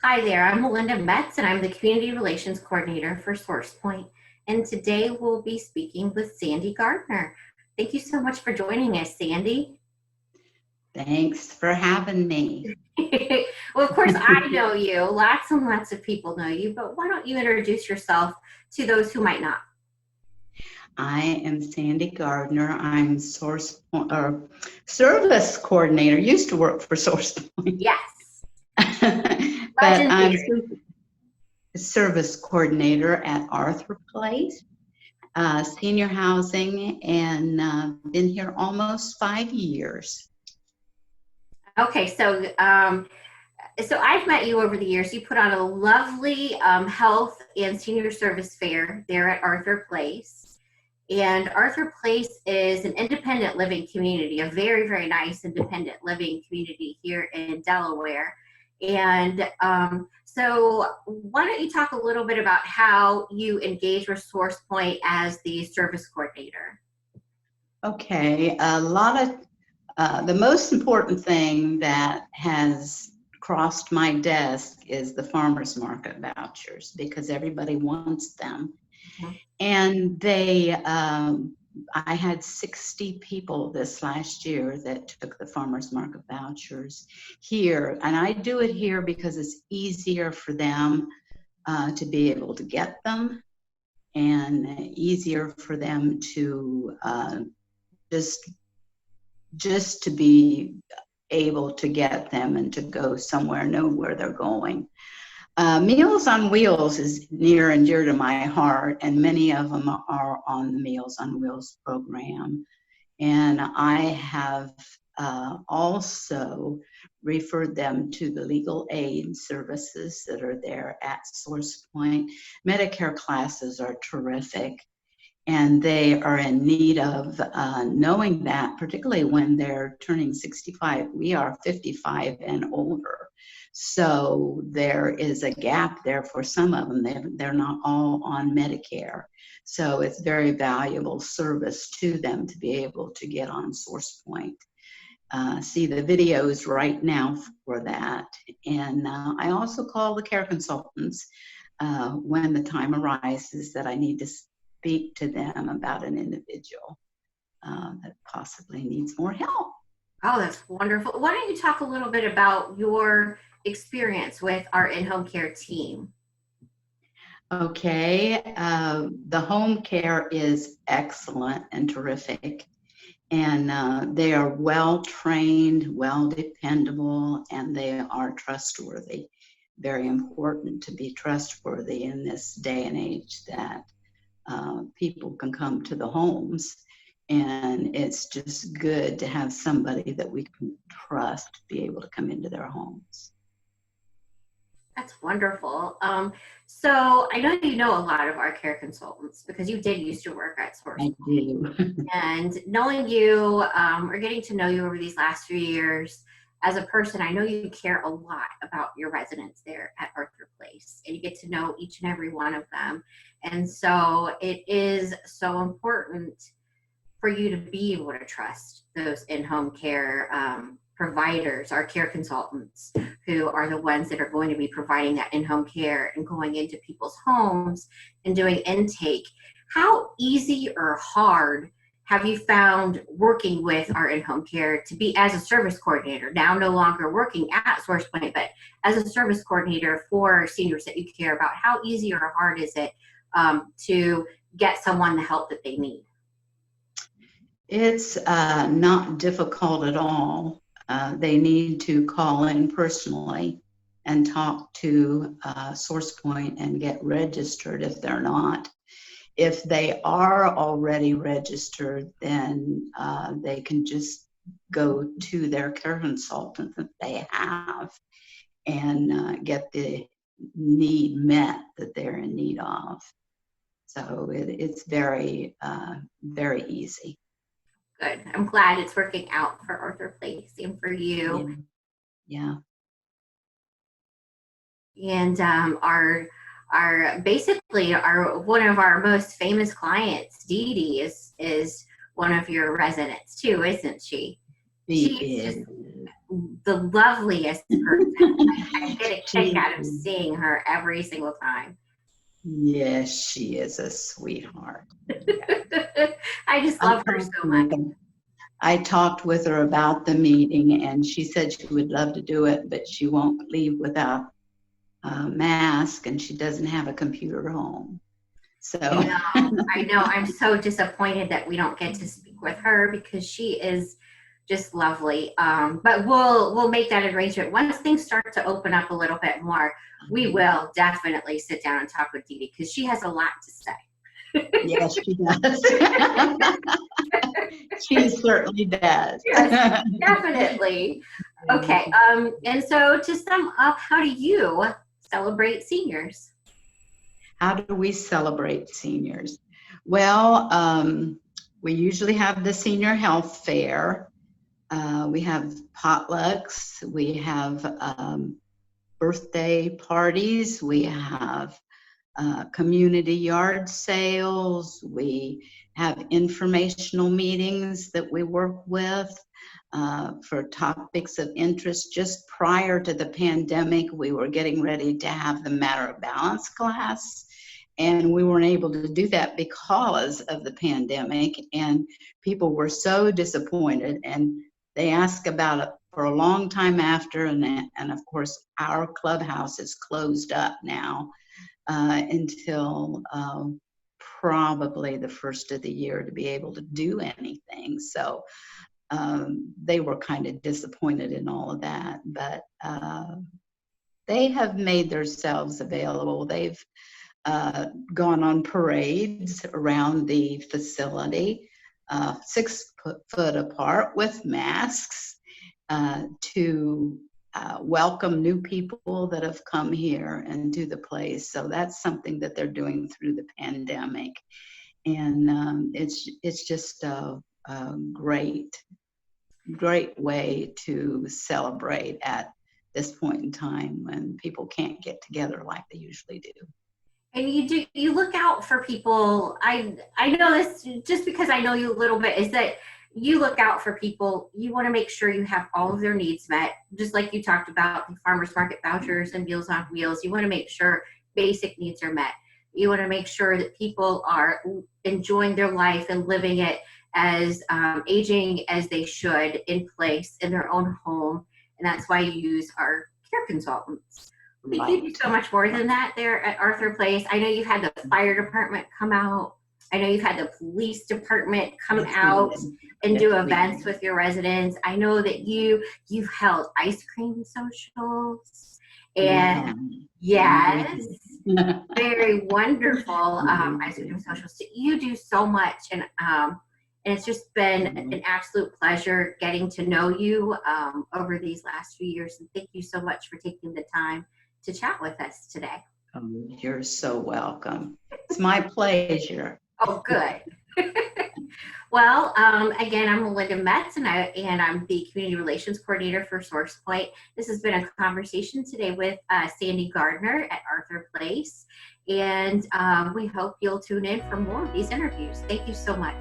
Hi there, I'm Melinda Metz and I'm the Community Relations Coordinator for SourcePoint. And today we'll be speaking with Sandy Gardner. Thank you so much for joining us, Sandy. Thanks for having me. Well, of course, I know you. Lots and lots of people know you, but why don't you introduce yourself to those who might not? I am Sandy Gardner. I'm service coordinator. Used to work for SourcePoint. Yes. But I'm service coordinator at Arthur Place, senior housing, and been here almost 5 years. Okay, so I've met you over the years. You put on a lovely health and senior service fair there at Arthur Place. And Arthur Place is an independent living community, a very, very nice independent living community here in Delaware. And so why don't you talk a little bit about how you engage with SourcePoint as the service coordinator? Okay, the most important thing that has crossed my desk is the farmers market vouchers, because everybody wants them. Mm-hmm. And I had 60 people this last year that took the farmers market vouchers here. And I do it here because it's easier for them to be able to get them, and easier for them to just to be able to get them and to go somewhere, know where they're going. Meals on Wheels is near and dear to my heart, and many of them are on the Meals on Wheels program. And I have also referred them to the legal aid services that are there at SourcePoint. Medicare classes are terrific, and they are in need of knowing that, particularly when they're turning 65. We are 55 and older. So there is a gap there for some of them. They're not all on Medicare. So it's very valuable service to them to be able to get on SourcePoint. See the videos right now for that. And I also call the care consultants when the time arises that I need to speak to them about an individual that possibly needs more help. Oh, that's wonderful. Why don't you talk a little bit about your experience with our in-home care team? Okay, the home care is excellent and terrific, and they are well trained, well dependable, and they are trustworthy. Very important to be trustworthy in this day and age that people can come to the homes, and it's just good to have somebody that we can trust to be able to come into their homes. That's wonderful. So I know you know a lot of our care consultants because you did used to work at SourcePoint. I do. And knowing you or getting to know you over these last few years as a person, I know you care a lot about your residents there at Arthur Place, and you get to know each and every one of them. And so it is so important for you to be able to trust those in-home care providers, our care consultants, who are the ones that are going to be providing that in-home care and going into people's homes and doing intake. How easy or hard have you found working with our in-home care to be as a service coordinator, now no longer working at SourcePoint, but as a service coordinator for seniors that you care about? How easy or hard is it to get someone the help that they need? It's not difficult at all. They need to call in personally and talk to SourcePoint and get registered if they're not. If they are already registered, then they can just go to their care consultant that they have and get the need met that they're in need of. So it's very, very easy. Good. I'm glad it's working out for Arthur Place and for you. Yeah. And one of our most famous clients, Dee Dee, is one of your residents too, isn't she? She is. the loveliest person. I get a kick out of seeing her every single time. Yes, she is a sweetheart. I just love her so much. I talked with her about the meeting, and she said she would love to do it, but she won't leave without a mask, and she doesn't have a computer home. So I know. I'm so disappointed that we don't get to speak with her because she is just lovely. But we'll make that arrangement once things start to open up a little bit more. We will definitely sit down and talk with Dee Dee because she has a lot to say. Yes, she does. She certainly does. Yes, definitely. Okay. And so to sum up, how do you celebrate seniors? How do we celebrate seniors? Well, we usually have the senior health fair. We have potlucks. We have birthday parties. We have community yard sales. We have informational meetings that we work with for topics of interest. Just prior to the pandemic, we were getting ready to have the Matter of Balance class, and we weren't able to do that because of the pandemic, and people were so disappointed, and they asked about it for a long time after, and of course our clubhouse is closed up now until probably the first of the year to be able to do anything. So they were kind of disappointed in all of that, but they have made themselves available. They've gone on parades around the facility, 6 foot apart with masks, to welcome new people that have come here and to the place. So that's something that they're doing through the pandemic, and it's just a great way to celebrate at this point in time when people can't get together like they usually do. And you look out for people. I know this just because I know you a little bit, is that you look out for people. You want to make sure you have all of their needs met, just like you talked about the farmers market vouchers and Meals on Wheels. You want to make sure basic needs are met. You want to make sure that people are enjoying their life and living it as aging as they should in place in their own home. And that's why you use our care consultants. Right. You do so much more than that there at Arthur Place. I know you've had the fire department come out. I know you've had the police department come out and do events with your residents. I know that you've held ice cream socials and yes, very wonderful ice cream socials. So you do so much, and it's just been an absolute pleasure getting to know you over these last few years. And thank you so much for taking the time to chat with us today. You're so welcome. It's my pleasure. Oh, good. Well, again, I'm Melinda Metz, and I'm the Community Relations Coordinator for SourcePoint. This has been a conversation today with Sandy Gardner at Arthur Place, and we hope you'll tune in for more of these interviews. Thank you so much.